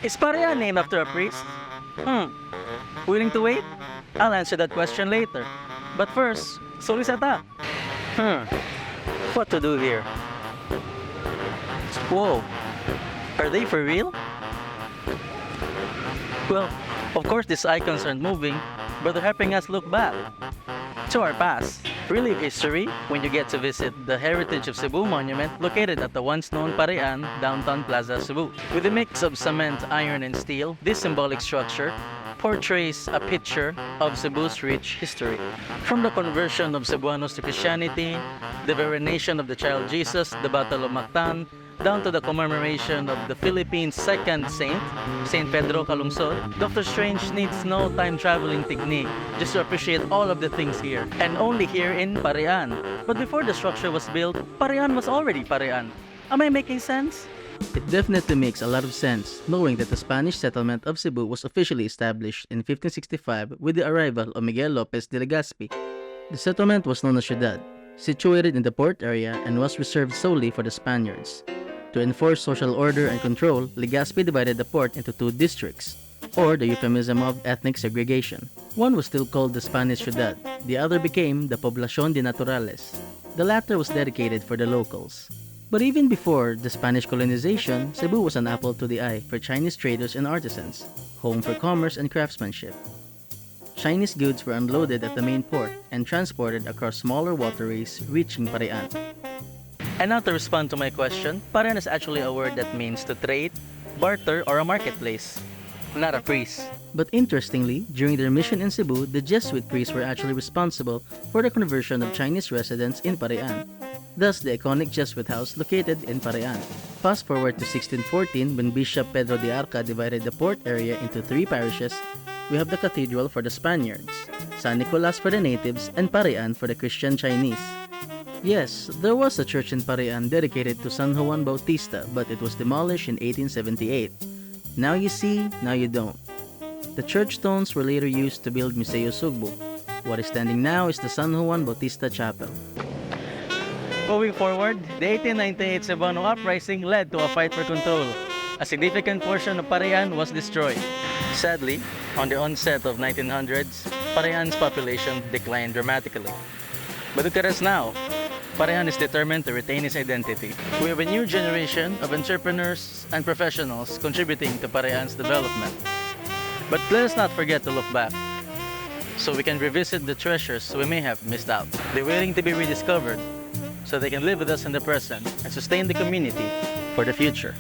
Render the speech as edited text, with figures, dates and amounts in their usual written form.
Is Parian named after a priest? Willing to wait? I'll answer that question later. But first, solisata. What to do here? Whoa, are they for real? Well, of course these icons aren't moving, but they're helping us look back to our past. Relive history when you get to visit the Heritage of Cebu monument located at the once known Parian, downtown Plaza, Cebu. With a mix of cement, iron, and steel, this symbolic structure portrays a picture of Cebu's rich history. From the conversion of Cebuanos to Christianity, the veneration of the child Jesus, the Battle of Mactan, down to the commemoration of the Philippines' second saint, Saint Pedro Calungsod, Dr. Strange needs no time-traveling technique just to appreciate all of the things here, and only here in Parian. But before the structure was built, Parian was already Parian. Am I making sense? It definitely makes a lot of sense, knowing that the Spanish settlement of Cebu was officially established in 1565 with the arrival of Miguel Lopez de Legazpi. The settlement was known as Ciudad, situated in the port area, and was reserved solely for the Spaniards. To enforce social order and control, Legazpi divided the port into two districts, or the euphemism of ethnic segregation. One was still called the Spanish Ciudad, the other became the Poblacion de Naturales. The latter was dedicated for the locals. But even before the Spanish colonization, Cebu was an apple to the eye for Chinese traders and artisans, home for commerce and craftsmanship. Chinese goods were unloaded at the main port and transported across smaller waterways, reaching Parian. And now to respond to my question, Parian is actually a word that means to trade, barter, or a marketplace, not a priest. But interestingly, during their mission in Cebu, the Jesuit priests were actually responsible for the conversion of Chinese residents in Parian. Thus, the iconic Jesuit house located in Parian. Fast forward to 1614, when Bishop Pedro de Arca divided the port area into three parishes, we have the cathedral for the Spaniards, San Nicolas for the natives, and Parian for the Christian Chinese. Yes, there was a church in Parian dedicated to San Juan Bautista, but it was demolished in 1878. Now you see, now you don't. The church stones were later used to build Museo Sugbo. What is standing now is the San Juan Bautista Chapel. Moving forward, the 1898 Cebuano uprising led to a fight for control. A significant portion of Parian was destroyed. Sadly, on the onset of 1900s, Parian's population declined dramatically. But look at us now. Parian is determined to retain its identity. We have a new generation of entrepreneurs and professionals contributing to Parian's development. But let us not forget to look back, so we can revisit the treasures we may have missed out. They're waiting to be rediscovered, so they can live with us in the present and sustain the community for the future.